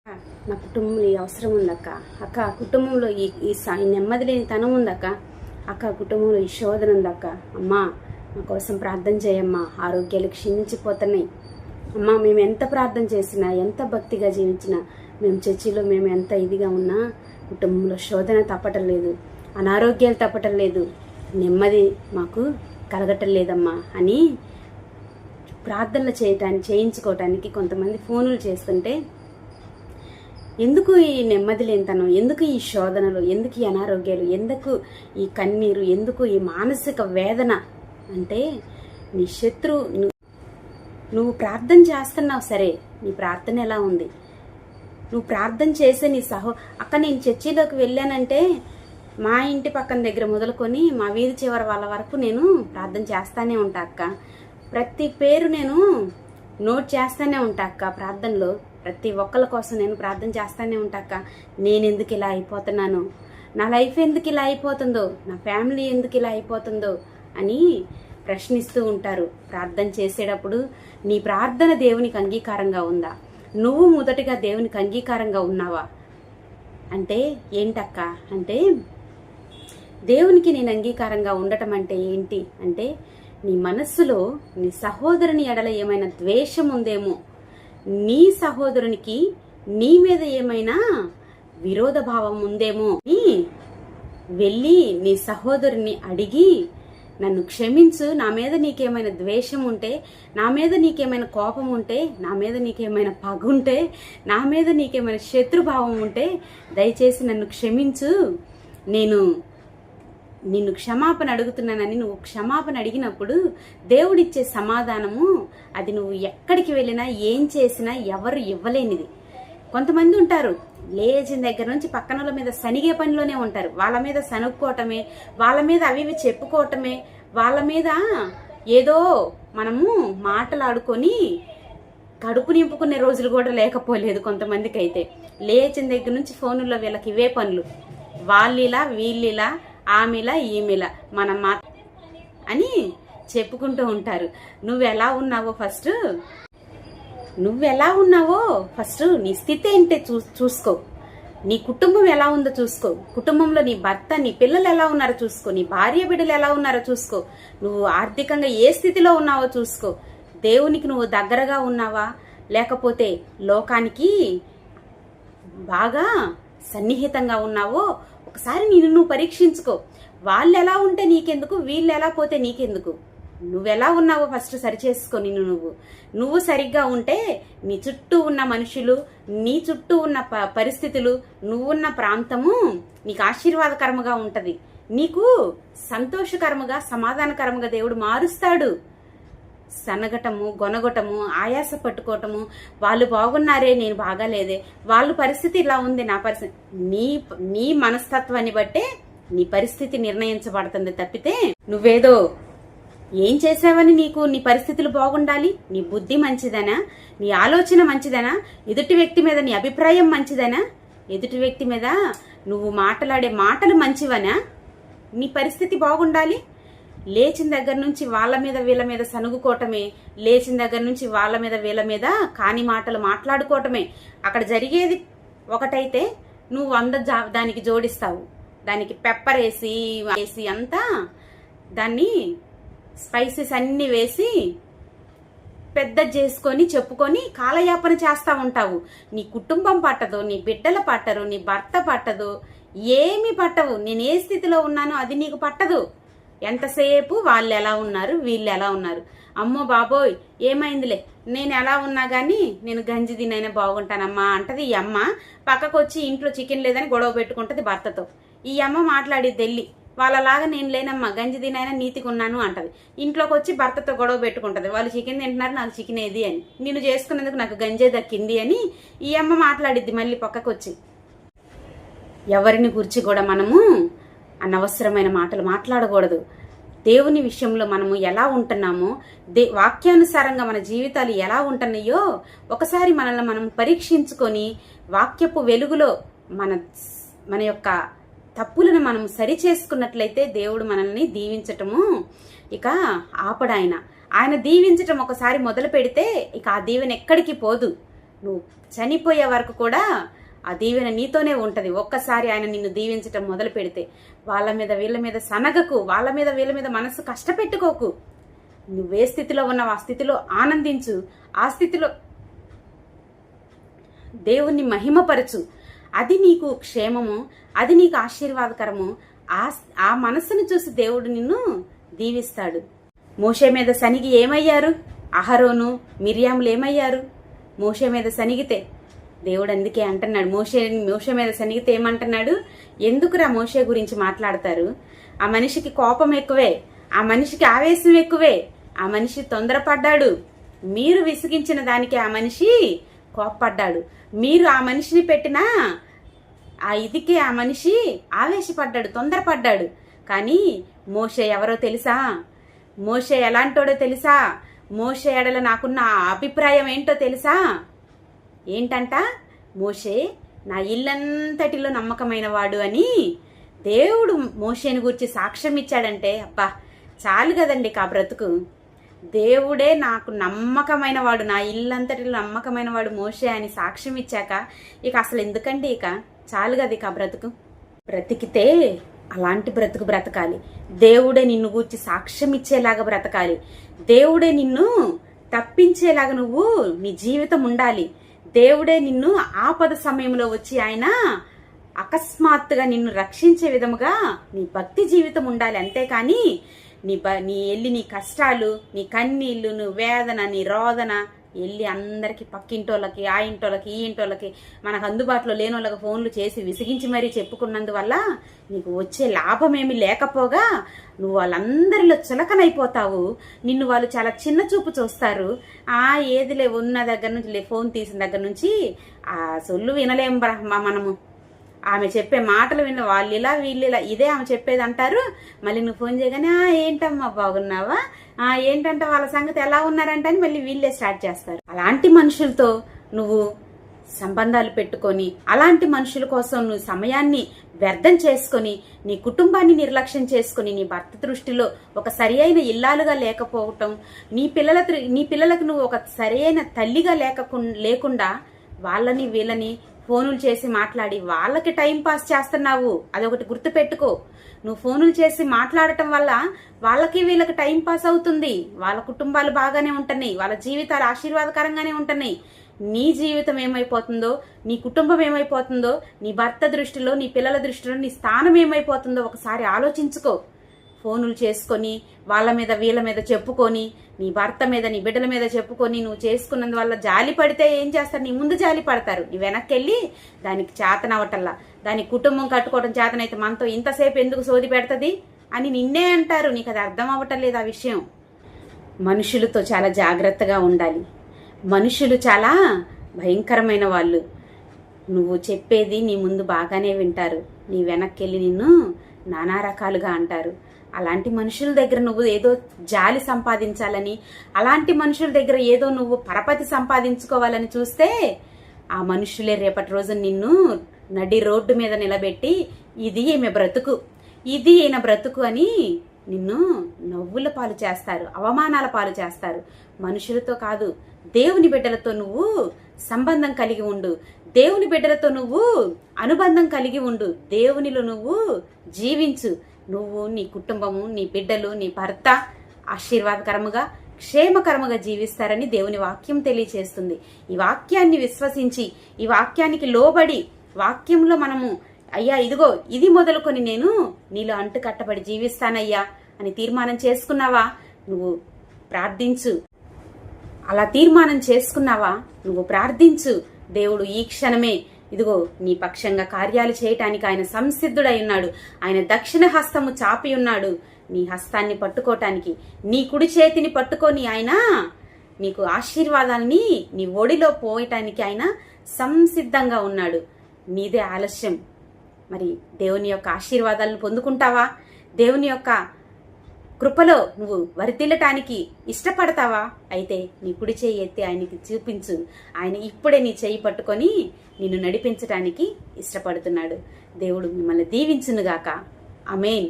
నా కుటుంబంలో ఈ అవసరం ఉందక్క. అక్క కుటుంబంలో ఈ నెమ్మది లేని తనం ఉందక్క. అక్క కుటుంబంలో ఈ శోధన ఉందక్క. అమ్మా మా కోసం ప్రార్థన చేయమ్మా. ఆరోగ్యాలు క్షీణించిపోతున్నాయి అమ్మా. మేము ఎంత ప్రార్థన చేసినా, ఎంత భక్తిగా జీవించినా, మేము చర్చిలో మేము ఎంత ఇదిగా ఉన్నా కుటుంబంలో శోధన తప్పటం లేదు, అనారోగ్యాలు తప్పటం లేదు, నెమ్మది మాకు కలగటం లేదమ్మా అని ప్రార్థనలు చేయించుకోవటానికి కొంతమంది ఫోనులు చేస్తుంటే, ఎందుకు ఈ నెమ్మది లేనితనం, ఎందుకు ఈ శోధనలు, ఎందుకు ఈ అనారోగ్యాలు, ఎందుకు ఈ కన్నీరు, ఎందుకు ఈ మానసిక వేదన అంటే నీ శత్రువు. నువ్వు ప్రార్థన చేస్తున్నావు సరే, నీ ప్రార్థన ఎలా ఉంది? నువ్వు ప్రార్థన చేసే నీ అక్క నేను చర్చిలోకి వెళ్ళానంటే మా ఇంటి పక్కన దగ్గర మొదలుకొని మా వీధి చివరి వాళ్ళ వరకు నేను ప్రార్థన చేస్తానే ఉంటా అక్క. ప్రతి పేరు నేను నోట్ చేస్తానే ఉంటా అక్క. ప్రార్థనలో ప్రతి ఒక్కళ్ళ కోసం నేను ప్రార్థన చేస్తానే ఉంటా అక్క. నేను ఎందుకు ఇలా అయిపోతున్నాను, నా లైఫ్ ఎందుకు ఇలా అయిపోతుందో, నా ఫ్యామిలీ ఎందుకు ఇలా అయిపోతుందో అని ప్రశ్నిస్తూ ఉంటారు. ప్రార్థన చేసేటప్పుడు నీ ప్రార్థన దేవునికి అంగీకారంగా ఉందా? నువ్వు మొదటిగా దేవునికి అంగీకారంగా ఉన్నావా అంటే ఏంటక్క అంటే, దేవునికి నేను అంగీకారంగా ఉండటం అంటే ఏంటి అంటే, నీ మనస్సులో నీ సహోదరుని ఎడల ఏమైనా ద్వేషం ఉందేమో, నీ సహోదరునికి నీ మీద ఏమైనా విరోధ భావం ఉందేమో వెళ్ళి నీ సహోదరుని అడిగి, నన్ను క్షమించు, నా మీద నీకేమైనా ద్వేషం ఉంటే, నా మీద నీకేమైనా కోపం ఉంటే, నా మీద నీకేమైనా పగుంటే, నా మీద నీకేమైనా శత్రుభావం ఉంటే దయచేసి నన్ను క్షమించు, నేను నిన్ను క్షమాపణ అడుగుతున్నానని నువ్వు క్షమాపణ అడిగినప్పుడు దేవుడిచ్చే సమాధానము అది నువ్వు ఎక్కడికి వెళ్ళినా ఏం చేసినా ఎవరు ఇవ్వలేనిది. కొంతమంది ఉంటారు లేచిన దగ్గర నుంచి పక్కన వాళ్ళ మీద సనిగే పనిలోనే ఉంటారు. వాళ్ళ మీద సనుక్కోవటమే, వాళ్ళ మీద అవి చెప్పుకోవటమే, వాళ్ళ మీద ఏదో మనము మాటలాడుకొని కడుపు నింపుకునే రోజులు కూడా లేకపోలేదు కొంతమందికి. అయితే లేచిన దగ్గర నుంచి ఫోనుల్లో వీళ్ళకి ఇవే పనులు, వాళ్ళిలా వీళ్ళిలా, ఆమెలా ఈమెలా, మనం మా అని చెప్పుకుంటూ ఉంటారు. నువ్వెలా ఉన్నావో ఫస్ట్ నీ స్థితి ఏంటే చూసుకో. నీ కుటుంబం ఎలా ఉందో చూసుకో. కుటుంబంలో నీ భర్త, నీ పిల్లలు ఎలా ఉన్నారో చూసుకో. నీ భార్య బిడ్డలు ఎలా ఉన్నారో చూసుకో. నువ్వు ఆర్థికంగా ఏ స్థితిలో ఉన్నావో చూసుకో. దేవునికి నువ్వు దగ్గరగా ఉన్నావా, లేకపోతే లోకానికి బాగా సన్నిహితంగా ఉన్నావో ఒకసారి నువ్వు పరీక్షించుకో. వాళ్ళు ఎలా ఉంటే నీకెందుకు, వీళ్ళు ఎలా పోతే నీకెందుకు? నువ్వెలా ఉన్నావో ఫస్ట్ సరిచేసుకో. నువ్వు సరిగ్గా ఉంటే నీ చుట్టూ ఉన్న మనుషులు, నీ చుట్టూ ఉన్న పరిస్థితులు, నువ్వున్న ప్రాంతము నీకు ఆశీర్వాదకరముగా ఉంటది. నీకు సంతోషకరముగా, సమాధానకరముగా దేవుడు మారుస్తాడు. సనగటము, గొనగటము, ఆయాస పట్టుకోవటము, వాళ్ళు బాగున్నారే నేను బాగాలేదే, వాళ్ళ పరిస్థితి ఇలా ఉంది, నా పరిస్థితి, నీ మనస్తత్వాన్ని బట్టే నీ పరిస్థితి నిర్ణయించబడుతుంది తప్పితే నువ్వేదో ఏం చేసావని నీ పరిస్థితులు బాగుండాలి, నీ బుద్ధి మంచిదనా, నీ ఆలోచన మంచిదనా, ఎదుటి వ్యక్తి మీద నీ అభిప్రాయం మంచిదనా, ఎదుటి వ్యక్తి మీద నువ్వు మాట్లాడే మాటలు మంచివనా, నీ పరిస్థితి బాగుండాలి. లేచిన దగ్గర నుంచి వాళ్ళ మీద వీళ్ళ మీద సనుగుకోవటమే, లేచిన దగ్గర నుంచి వాళ్ళ మీద వీళ్ళ మీద కాని మాటలు మాట్లాడుకోవటమే. అక్కడ జరిగేది ఒకటైతే నువ్వు 100 దానికి జోడిస్తావు. దానికి పెప్పర్ వేసి అంతా దాన్ని స్పైసెస్ అన్ని వేసి పెద్ద చేసుకొని చెప్పుకొని కాలయాపన చేస్తా ఉంటావు. నీ కుటుంబం పట్టదు, నీ బిడ్డలు పట్టరు, నీ భర్త పట్టదు, ఏమి పట్టవు. నేను ఏ స్థితిలో ఉన్నానో అది నీకు పట్టదు. ఎంతసేపు వాళ్ళు ఎలా ఉన్నారు, వీళ్ళు ఎలా ఉన్నారు, అమ్మో బాబోయ్ ఏమైందిలే, నేను ఎలా ఉన్నా కానీ నేను గంజి తినైనా బాగుంటానమ్మా అంటది ఈ అమ్మ. పక్కకు వచ్చి ఇంట్లో చికెన్ లేదని గొడవ పెట్టుకుంటది భర్తతో. ఈ అమ్మ మాట్లాడిద్ది వెళ్ళి, వాళ్ళలాగా నేను లేనమ్మా గంజి తినైనా నీతిగా ఉన్నాను అంటది. ఇంట్లోకి వచ్చి భర్తతో గొడవ పెట్టుకుంటది, వాళ్ళు చికెన్ తింటున్నారు నాకు చికెన్ ఏది అని, నిన్ను చేసుకున్నందుకు నాకు గంజే దక్కింది అని ఈ అమ్మ మాట్లాడిద్ది మళ్ళీ పక్కకు వచ్చి. ఎవరిని గురించి కూడా మనము అనవసరమైన మాటలు మాట్లాడకూడదు. దేవుని విషయంలో మనము ఎలా ఉంటున్నామో, వాక్యానుసారంగా మన జీవితాలు ఎలా ఉంటున్నాయో ఒకసారి మనల్ని మనం పరీక్షించుకొని వాక్యపు వెలుగులో మన యొక్క తప్పులను మనం సరి చేసుకున్నట్లయితే దేవుడు మనల్ని దీవించటము ఇక ఆపడాయన. ఆయన దీవించటం ఒకసారి మొదలు పెడితే ఇక ఆ దీవెన ఎక్కడికి పోదు. నువ్వు చనిపోయే వరకు కూడా ఆ దీవెన నీతోనే ఉంటది. ఒక్కసారి ఆయన నిన్ను దీవించటం మొదలు పెడితే వాళ్ళ మీద వీళ్ళ మీద సనగకు, వాళ్ళ మీద వీళ్ళ మీద మనసు కష్టపెట్టుకోకు. నువ్వే స్థితిలో ఉన్నావు ఆ స్థితిలో ఆనందించు, ఆ స్థితిలో దేవుణ్ణి మహిమపరచు. అది నీకు క్షేమము, అది నీకు ఆశీర్వాదకరము. ఆ మనస్సును చూసి దేవుడు నిన్ను దీవిస్తాడు. మోషే మీద సనిగి ఏమయ్యారు? అహరోను మిర్యాములు ఏమయ్యారు? మోషే మీద సనిగితే దేవుడు అందుకే అంటున్నాడు, మోషే మీద సనిగితే ఏమంటున్నాడు? ఎందుకురా మోషే గురించి మాట్లాడతారు? ఆ మనిషికి కోపం ఎక్కువే, ఆ మనిషికి ఆవేశం ఎక్కువే, ఆ మనిషి తొందరపడ్డాడు. మీరు విసిగించిన దానికి ఆ మనిషి కోప్పడ్డాడు. మీరు ఆ మనిషిని పెట్టిన ఆ ఇదికి ఆ మనిషి ఆవేశపడ్డాడు, తొందరపడ్డాడు. కానీ మోషే ఎవరో తెలుసా? మోషే ఎలాంటోడో తెలుసా? మోషే ఎడల నాకున్న అభిప్రాయం ఏంటో తెలుసా? ఏంటంట? మోషే నా ఇల్లంతటిలో నమ్మకమైన వాడు అని దేవుడు మోషేని గురించి సాక్ష్యం ఇచ్చాడంటే అబ్బా చాలు కదండి కా బ్రతుకు. దేవుడే నాకు నమ్మకమైన వాడు, నా ఇల్లంతటిలో నమ్మకమైన వాడు మోషే అని సాక్ష్యం ఇచ్చాక ఇక అసలు ఎందుకండి, ఇక చాలు కదా ఇక బ్రతుకు. బ్రతికితే అలాంటి బ్రతుకు బ్రతకాలి. దేవుడే నిన్ను గూర్చి సాక్ష్యం ఇచ్చేలాగా బ్రతకాలి. దేవుడే నిన్ను తప్పించేలాగా నువ్వు నీ జీవితం ఉండాలి. దేవుడే నిన్ను ఆపద సమయంలో వచ్చి ఆయన అకస్మాత్తుగా నిన్ను రక్షించే విధముగా నీ భక్తి జీవితం ఉండాలి. అంతేకాని నీ కష్టాలు, నీ కన్నీళ్లు, నీ వేదన, నీ రోదన వెళ్ళి అందరికి పక్కింటోళ్ళకి, ఆ ఇంటోళ్ళకి, ఈ ఇంటోళ్ళకి, మనకు అందుబాటులో లేని వాళ్ళకి ఫోన్లు చేసి విసిగించి మరీ చెప్పుకున్నందువల్ల నీకు వచ్చే లాభమేమి లేకపోగా నువ్వు వాళ్ళందరిలో చులకనైపోతావు. నిన్ను వాళ్ళు చాలా చిన్న చూపు చూస్తారు. ఏదిలే ఉన్న దగ్గర నుంచి, ఫోన్ తీసిన దగ్గర నుంచి ఆ సొల్లు వినలేం మనము. ఆమె చెప్పే మాటలు విన్న వాళ్ళు ఇలా వీళ్ళు ఇలా ఇదే ఆమె చెప్పేది అంటారు. మళ్ళీ నువ్వు ఫోన్ చేయగానే ఏంటమ్మా బాగున్నావా, ఏంటంటే వాళ్ళ సంగతి ఎలా ఉన్నారంటే అని మళ్ళీ వీళ్ళే స్టార్ట్ చేస్తారు. అలాంటి మనుషులతో నువ్వు సంబంధాలు పెట్టుకొని, అలాంటి మనుషుల కోసం నువ్వు సమయాన్ని వ్యర్థం చేసుకొని, నీ కుటుంబాన్ని నిర్లక్ష్యం చేసుకొని, నీ భర్త దృష్టిలో ఒక సరి అయిన ఇల్లాలుగా లేకపోవటం, నీ పిల్లలకు నువ్వు ఒక సరి అయిన తల్లిగా లేకుండా వాళ్ళని వీళ్ళని ఫోనులు చేసి మాట్లాడి వాళ్ళకి టైం పాస్ చేస్తున్నావు. అదొకటి గుర్తుపెట్టుకో. నువ్వు ఫోనులు చేసి మాట్లాడటం వల్ల వాళ్ళకి వీళ్ళకి టైం పాస్ అవుతుంది. వాళ్ళ కుటుంబాలు బాగానే ఉంటున్నాయి, వాళ్ళ జీవితాలు ఆశీర్వాదకరంగానే ఉంటున్నాయి. నీ జీవితం ఏమైపోతుందో, నీ కుటుంబం ఏమైపోతుందో, నీ భర్త దృష్టిలో, నీ పిల్లల దృష్టిలో నీ స్థానం ఏమైపోతుందో ఒకసారి ఆలోచించుకో. ఫోనులు చేసుకొని వాళ్ళ మీద వీళ్ళ మీద చెప్పుకొని, నీ భర్త మీద నీ బిడ్డల మీద చెప్పుకొని నువ్వు చేసుకున్నందువల్ల జాలి పడితే ఏం చేస్తారు? నీ ముందు జాలి పడతారు. నీ వెనక్కి వెళ్ళి దానికి చేతనవటల్లా, దాని కుటుంబం కట్టుకోవడం చేతనైతే మనతో ఇంతసేపు ఎందుకు సోది పెడుతుంది అని నిన్నే అంటారు. నీకు అది అర్థం అవ్వటం లేదు ఆ విషయం. మనుషులతో చాలా జాగ్రత్తగా ఉండాలి. మనుషులు చాలా భయంకరమైన వాళ్ళు. నువ్వు చెప్పేది నీ ముందు బాగానే వింటారు, నీ వెనక్కి వెళ్ళి నిన్ను నానా రకాలుగా అంటారు. అలాంటి మనుషుల దగ్గర నువ్వు ఏదో జాలి సంపాదించాలని, అలాంటి మనుషుల దగ్గర ఏదో నువ్వు పరపతి సంపాదించుకోవాలని చూస్తే ఆ మనుషులే రేపటి రోజు నిన్ను నడి రోడ్డు మీద నిలబెట్టి ఇది ఈమె బ్రతుకు, ఇది ఈయన బ్రతుకు అని నిన్ను నవ్వుల పాలు చేస్తారు, అవమానాల పాలు చేస్తారు. మనుషులతో కాదు, దేవుని బిడ్డలతో నువ్వు సంబంధం కలిగి ఉండు. దేవుని బిడ్డలతో నువ్వు అనుబంధం కలిగి ఉండు. దేవునిలో నువ్వు జీవించు. నువ్వు, నీ కుటుంబము, నీ బిడ్డలు, నీ భర్త ఆశీర్వాదకరముగా, క్షేమకరముగా జీవిస్తారని దేవుని వాక్యం తెలియచేస్తుంది. ఈ వాక్యాన్ని విశ్వసించి, ఈ వాక్యానికి లోబడి, వాక్యంలో మనము అయ్యా ఇదిగో ఇది మొదలుకొని నేను నీలో అంటు కట్టబడి జీవిస్తానయ్యా అని తీర్మానం చేసుకున్నావా? నువ్వు ప్రార్థించు. అలా తీర్మానం చేసుకున్నావా? నువ్వు ప్రార్థించు. దేవుడు ఈ క్షణమే ఇదిగో నీ పక్షంగా కార్యాలు చేయటానికి ఆయన సంసిద్ధుడై ఉన్నాడు. ఆయన దక్షిణ హస్తము చాపి ఉన్నాడు నీ హస్తాన్ని పట్టుకోవటానికి. నీ కుడి చేతిని పట్టుకొని ఆయన నీకు ఆశీర్వాదాన్ని నీ ఒడిలో పోయటానికి ఆయన సంసిద్ధంగా ఉన్నాడు. నీదే ఆలస్యం. మరి దేవుని యొక్క ఆశీర్వాదాలను పొందుకుంటావా? దేవుని యొక్క కృపలో నువ్వు వరితిల్లటానికి ఇష్టపడతావా? అయితే నీ కుడి చేయి ఎత్తి ఆయనకి చూపించు. ఆయన ఇప్పుడే నీ చేయి పట్టుకొని నిన్ను నడిపించటానికి ఇష్టపడుతున్నాడు. దేవుడు మిమ్మల్ని దీవించునుగాక. ఆమేన్.